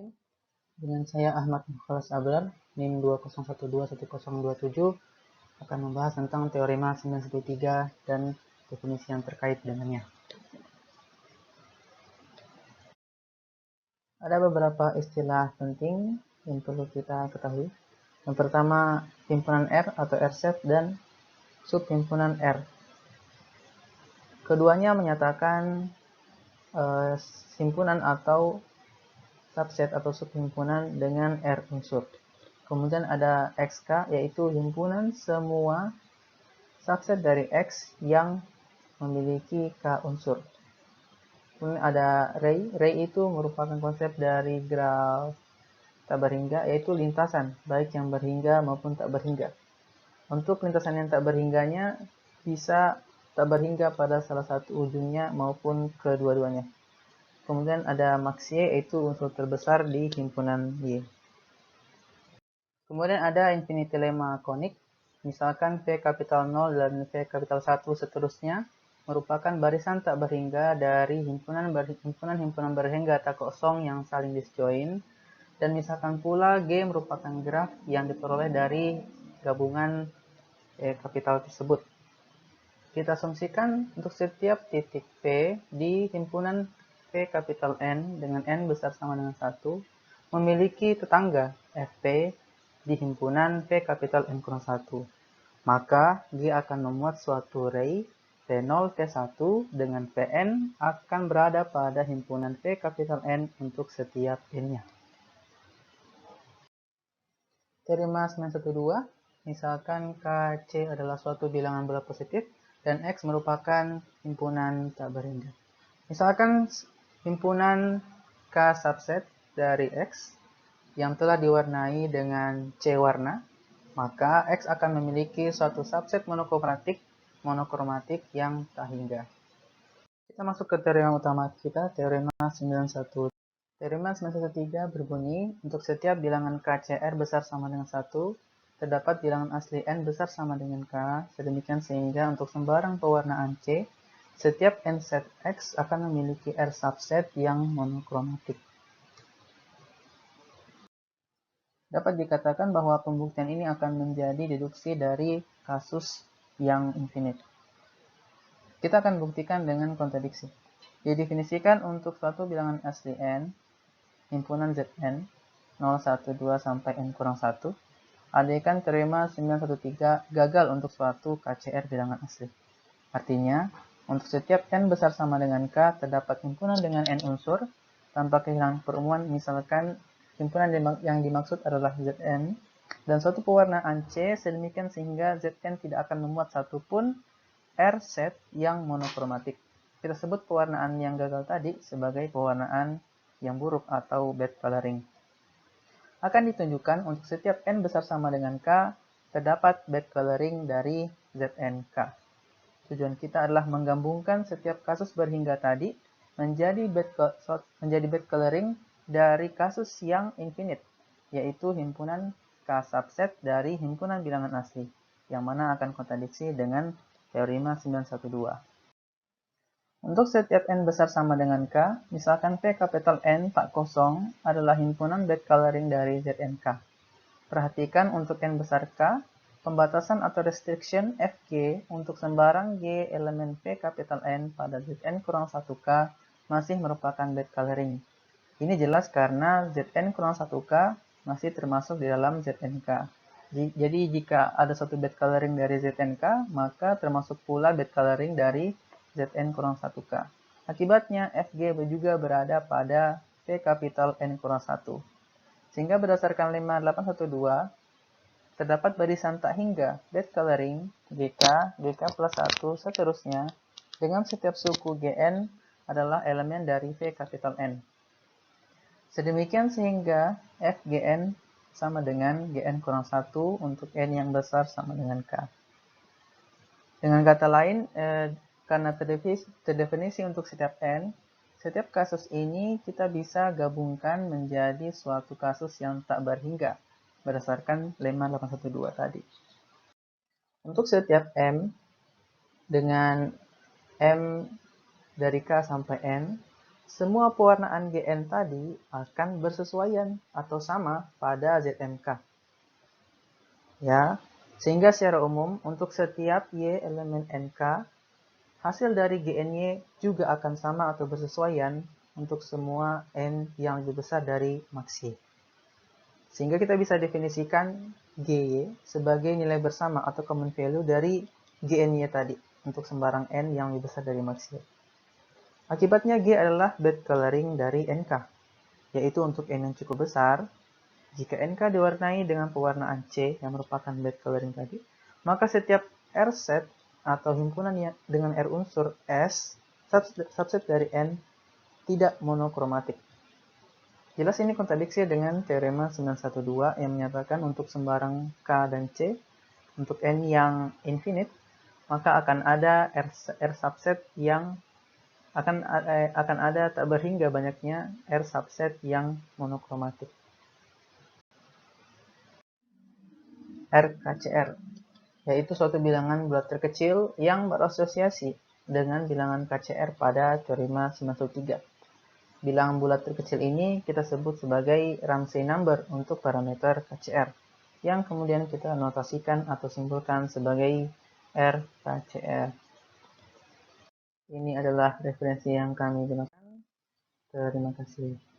Bismillahirrahmanirrahim. Dengan saya Ahmad Mukhlas Abrar, NIM 20121027, akan membahas tentang teorema 913 dan definisi yang terkait dengannya. Ada beberapa istilah penting yang perlu kita ketahui. Yang pertama, himpunan R atau R set dan subhimpunan R. Keduanya menyatakan himpunan atau subset atau subhimpunan dengan R unsur. Kemudian ada XK, yaitu himpunan semua subset dari X yang memiliki K unsur. Kemudian ada ray. Ray itu merupakan konsep dari graf tak berhingga, yaitu lintasan, baik yang berhingga maupun tak berhingga. Untuk lintasan yang tak berhingganya, bisa tak berhingga pada salah satu ujungnya maupun kedua-duanya. Kemudian ada max Y, yaitu unsur terbesar di himpunan Y. Kemudian ada infinity lemma konik, misalkan V kapital 0 dan V kapital 1 seterusnya, merupakan barisan tak berhingga dari himpunan berhingga tak kosong yang saling disjoin, dan misalkan pula G merupakan graf yang diperoleh dari gabungan kapital tersebut. Kita asumsikan untuk setiap titik P di himpunan V kapital N dengan N besar sama dengan 1 memiliki tetangga Fp di himpunan V kapital N kurang 1. Maka G akan memuat suatu ray V0 V1 dengan Vn akan berada pada himpunan V kapital N untuk setiap N-nya. Teorema 912, misalkan Kc adalah suatu bilangan bulat positif dan X merupakan himpunan tak berhingga. Misalkan himpunan K subset dari X yang telah diwarnai dengan C warna, maka X akan memiliki suatu subset monokromatik yang tak hingga. Kita masuk ke teorema utama kita, teorema 913. Teorema 913 berbunyi, untuk setiap bilangan KCR besar sama dengan 1, terdapat bilangan asli N besar sama dengan K, sedemikian sehingga untuk sembarang pewarnaan C, setiap N set X akan memiliki R subset yang monokromatik. Dapat dikatakan bahwa pembuktian ini akan menjadi deduksi dari kasus yang infinite. Kita akan buktikan dengan kontradiksi. Didefinisikan untuk suatu bilangan asli N, himpunan Zn, 0, 1, 2, sampai N kurang 1, andaikan teorema 913 gagal untuk suatu KCR bilangan asli. Artinya, untuk setiap N besar sama dengan K, terdapat himpunan dengan N unsur, tanpa kehilangan perumuan, misalkan himpunan yang dimaksud adalah Zn, dan suatu pewarnaan C sedemikian sehingga Zn tidak akan memuat satupun R set yang monokromatik. Kita sebut pewarnaan yang gagal tadi sebagai pewarnaan yang buruk atau bad coloring. Akan ditunjukkan untuk setiap N besar sama dengan K, terdapat bad coloring dari Znk. Tujuan kita adalah menggabungkan setiap kasus berhingga tadi menjadi bad coloring dari kasus yang infinite, yaitu himpunan K subset dari himpunan bilangan asli, yang mana akan kontradiksi dengan teorema 912. Untuk setiap N besar sama dengan K, misalkan V kapital N tak kosong adalah himpunan bad coloring dari Znk. Perhatikan untuk N besar K, pembatasan atau restriction Fg untuk sembarang G elemen V kapital N pada Zn kurang 1K masih merupakan bad coloring. Ini jelas karena Zn kurang 1K masih termasuk di dalam Znk. Jadi jika ada suatu bad coloring dari Znk, maka termasuk pula bad coloring dari Zn kurang 1K. Akibatnya Fg juga berada pada V kapital N kurang 1. Sehingga berdasarkan lemma 812, terdapat barisan tak hingga bad coloring GK, GK plus 1, seterusnya, dengan setiap suku Gn adalah elemen dari V kapital N. Sedemikian sehingga Fgn sama dengan Gn kurang 1 untuk N yang besar sama dengan K. Dengan kata lain, karena terdefinisi untuk setiap N, setiap kasus ini kita bisa gabungkan menjadi suatu kasus yang tak berhingga berdasarkan lemma 812 tadi. Untuk setiap M dengan M dari K sampai N, semua pewarnaan Gn tadi akan bersesuaian atau sama pada ZMK. Ya, sehingga secara umum untuk setiap Y elemen NK, hasil dari GNY juga akan sama atau bersesuaian untuk semua N yang lebih besar dari maks Y. Sehingga kita bisa definisikan GY sebagai nilai bersama atau common value dari GNY tadi untuk sembarang N yang lebih besar dari maks Y. Akibatnya G adalah bad coloring dari NK, yaitu untuk N yang cukup besar, jika NK diwarnai dengan pewarnaan C yang merupakan bad coloring tadi, maka setiap R set atau himpunan dengan R unsur S subset dari N tidak monokromatik. Jelas ini kontradiksi dengan teorema 912 yang menyatakan untuk sembarang K dan C, untuk N yang infinite, maka akan ada R subset yang akan ada tak berhingga banyaknya R subset yang monokromatik. RKCR, yaitu suatu bilangan bulat terkecil yang berasosiasi dengan bilangan KCR pada teorema 913. Bilangan bulat terkecil ini kita sebut sebagai Ramsey number untuk parameter KCR, yang kemudian kita notasikan atau simpulkan sebagai RKCR. Ini adalah referensi yang kami gunakan. Terima kasih.